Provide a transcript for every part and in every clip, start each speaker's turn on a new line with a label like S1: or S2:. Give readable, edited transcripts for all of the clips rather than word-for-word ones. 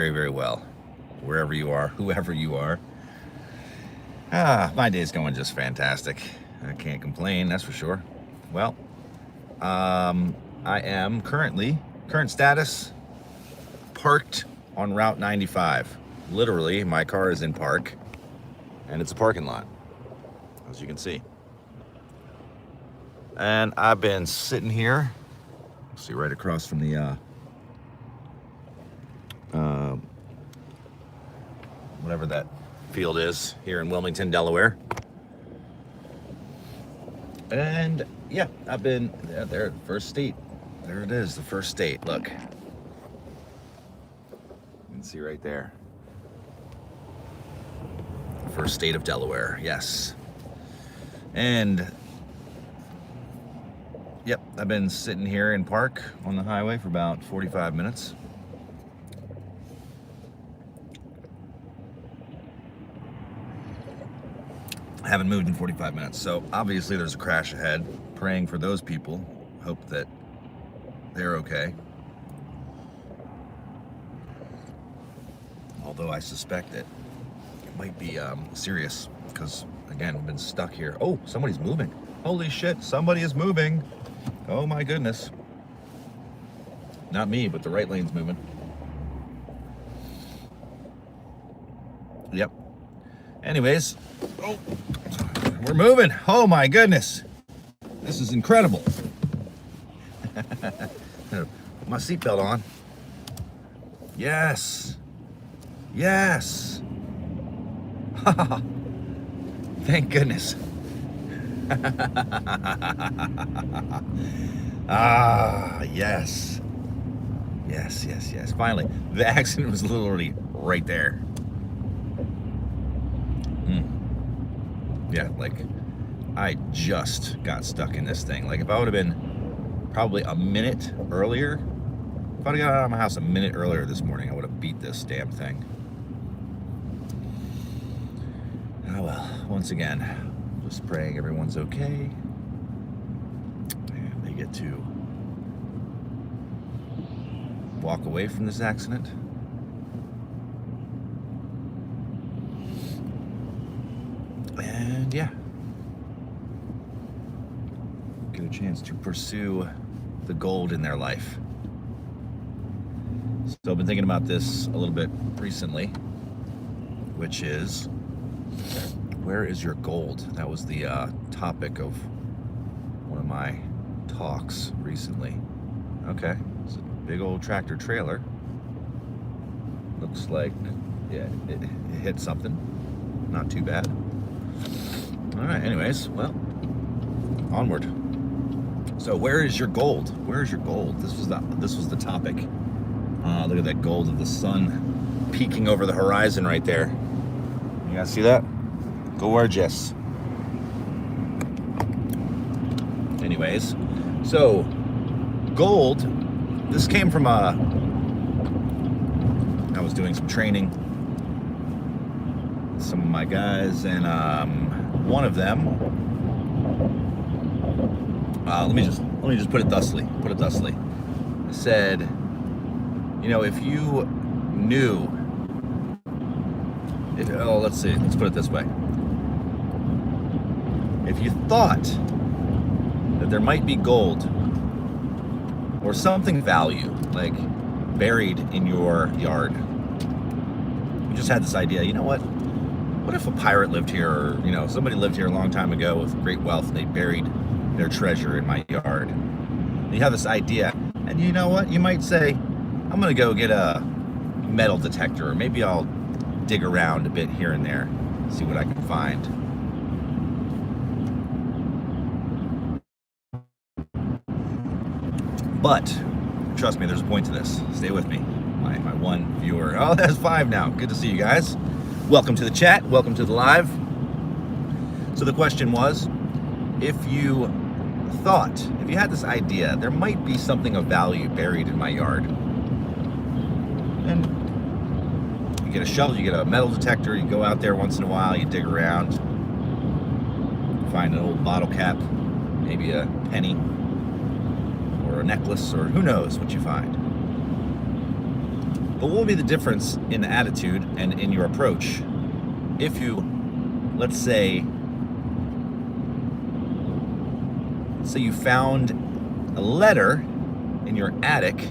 S1: very, very well, wherever you are, whoever you are. My day's going just fantastic. I can't complain, that's for sure. Well, I am current status, parked on Route 95. Literally, my car is in park, and it's a parking lot, as you can see. And I've been sitting here, see right across from the whatever that field is here in Wilmington, Delaware. And yeah, I've been there, first state. There it is, the first state. Look, you can see right there. First state of Delaware, yes. And yep, I've been sitting here in park on the highway for about 45 minutes. I haven't moved in 45 minutes, so obviously there's a crash ahead. Praying for those people, hope that they're okay. Although I suspect that it might be serious, because again, I've been stuck here. Oh, somebody's moving. Holy shit, somebody is moving. Oh my goodness. Not me, but the right lane's moving. Yep. Anyways, oh, we're moving. Oh my goodness. This is incredible. My seatbelt on. Yes. Yes. Thank goodness. Yes. Yes. Finally, the accident was literally right there. Yeah, like, I just got stuck in this thing. Like, if I would have been probably a minute earlier, if I'd have got out of my house a minute earlier this morning, I would have beat this damn thing. Oh well, once again, just praying everyone's okay. And they get to walk away from this accident. And yeah, get a chance to pursue the gold in their life. So I've been thinking about this a little bit recently, which is, where is your gold? That was the topic of one of my talks recently. Okay, it's a big old tractor trailer. Looks like, yeah, it hit something. Not too bad. All right, anyways, well, onward. So where is your gold? Where is your gold? This was the topic. Look at that gold of the sun peeking over the horizon right there. You guys see that? Gorgeous. Anyways, so gold, this came from I was doing some training with some of my guys, and one of them, let me just put it thusly. I said, you know, if you knew, let's put it this way. If you thought that there might be gold or something of value, like buried in your yard, you just had this idea, you know what? What if a pirate lived here, or, you know, somebody lived here a long time ago with great wealth, and they buried their treasure in my yard? And you have this idea, and you know what? You might say, I'm gonna go get a metal detector, or maybe I'll dig around a bit here and there, see what I can find. But trust me, there's a point to this. Stay with me, my one viewer. Oh, there's 5 now. Good to see you guys. Welcome to the chat. Welcome to the live. So the question was, if you had this idea, there might be something of value buried in my yard, and you get a shovel, you get a metal detector, you go out there once in a while, you dig around, find an old bottle cap, maybe a penny, or a necklace, or who knows what you find. But what would be the difference in attitude and in your approach if you, let's say you found a letter in your attic,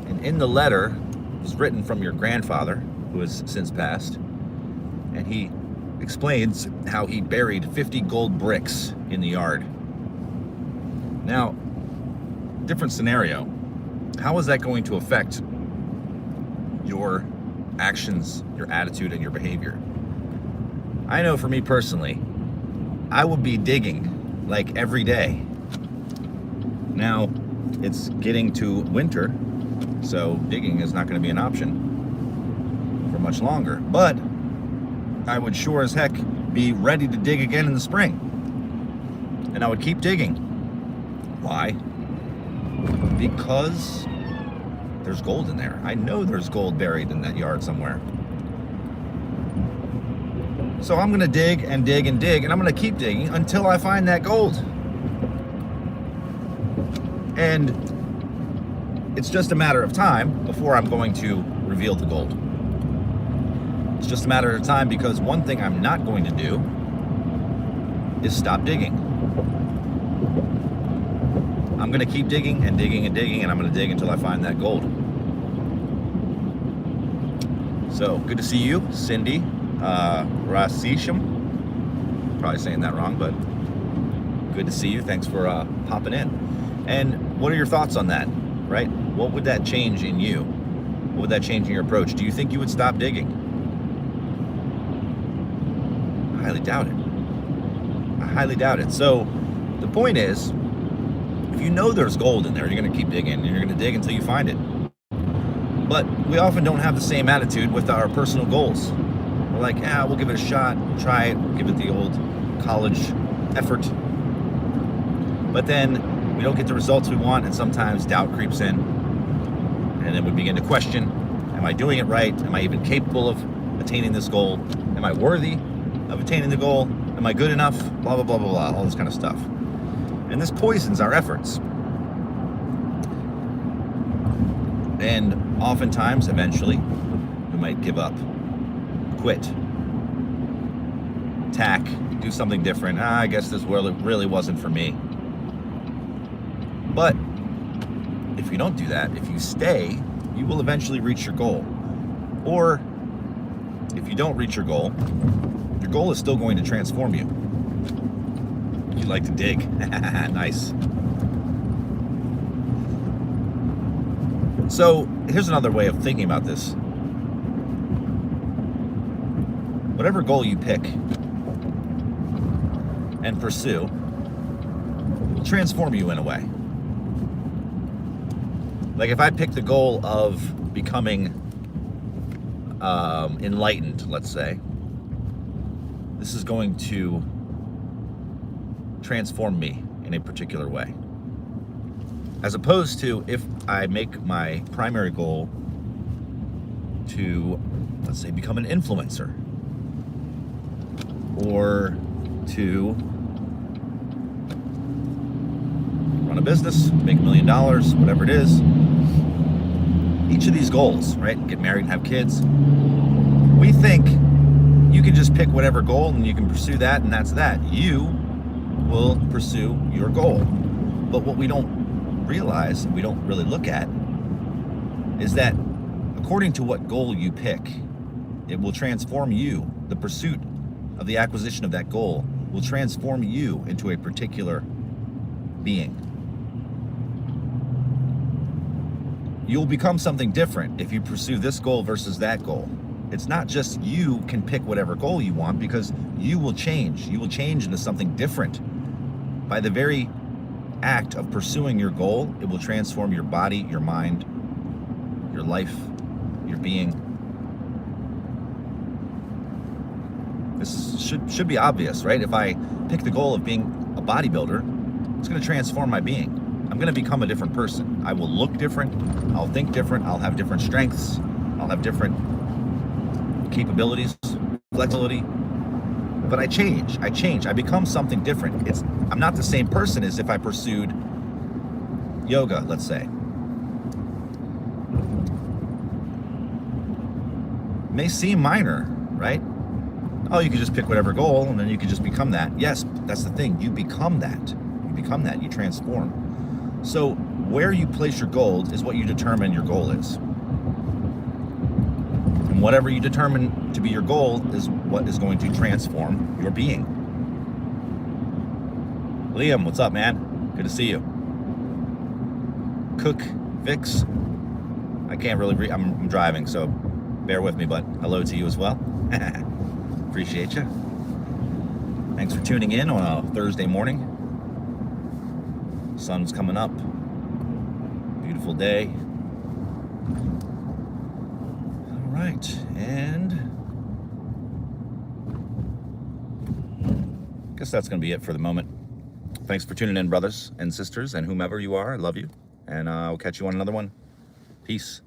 S1: and in the letter was written from your grandfather, who has since passed, and he explains how he buried 50 gold bricks in the yard. Now, different scenario. How is that going to affect your actions, your attitude, and your behavior? I know for me personally, I would be digging like every day. Now, it's getting to winter, so digging is not going to be an option for much longer. But I would sure as heck be ready to dig again in the spring. And I would keep digging. Why? Because there's gold in there. I know there's gold buried in that yard somewhere. So I'm going to dig and dig and dig, and I'm going to keep digging until I find that gold. And it's just a matter of time before I'm going to reveal the gold. It's just a matter of time, because one thing I'm not going to do is stop digging. I'm going to keep digging and digging and digging, and I'm going to dig until I find that gold. So, good to see you, Cindy Rasisham. Probably saying that wrong, but good to see you. Thanks for popping in. And what are your thoughts on that, right? What would that change in you? What would that change in your approach? Do you think you would stop digging? I highly doubt it. I highly doubt it. So the point is, if you know there's gold in there, you're going to keep digging, and you're going to dig until you find it. But we often don't have the same attitude with our personal goals. We're like, we'll give it a shot, try it, give it the old college effort. But then we don't get the results we want, and sometimes doubt creeps in. And then we begin to question, am I doing it right? Am I even capable of attaining this goal? Am I worthy of attaining the goal? Am I good enough? Blah, blah, blah, blah, blah, all this kind of stuff. And this poisons our efforts. And oftentimes, eventually, we might give up, quit, tack, do something different. I guess this really wasn't for me. But if you don't do that, if you stay, you will eventually reach your goal. Or if you don't reach your goal is still going to transform you. You like to dig. Nice. So here's another way of thinking about this. Whatever goal you pick and pursue will transform you in a way. Like if I pick the goal of becoming enlightened, let's say, this is going to transform me in a particular way. As opposed to if I make my primary goal to, let's say, become an influencer, or to run a business, make $1 million, whatever it is. Each of these goals, right? Get married and have kids. We think you can just pick whatever goal and you can pursue that, and that's that. You will pursue your goal. But what we don't realize, we don't really look at, is that according to what goal you pick, it will transform you. The pursuit of the acquisition of that goal will transform you into a particular being. You'll become something different if you pursue this goal versus that goal. It's not just you can pick whatever goal you want, because you will change. You will change into something different. By the very act of pursuing your goal, it will transform your body, your mind, your life, your being. This should be obvious, right? If I pick the goal of being a bodybuilder, it's going to transform my being. I'm going to become a different person. I will look different. I'll think different. I'll have different strengths. I'll have different capabilities, flexibility. But I change. I become something different. I'm not the same person as if I pursued yoga, let's say. may seem minor, right? Oh, you could just pick whatever goal and then you could just become that. Yes, that's the thing. You become that. You become that. You transform. So where you place your goal is what you determine your goal is. And whatever you determine to be your goal is what is going to transform your being. Liam, what's up, man? Good to see you. Cook, Vix. I can't really read. I'm driving, so bear with me, but hello to you as well. Appreciate you. Thanks for tuning in on a Thursday morning. Sun's coming up. Beautiful day. All right, and I guess that's going to be it for the moment. Thanks for tuning in, brothers and sisters, and whomever you are. I love you, and I'll catch you on another one. Peace.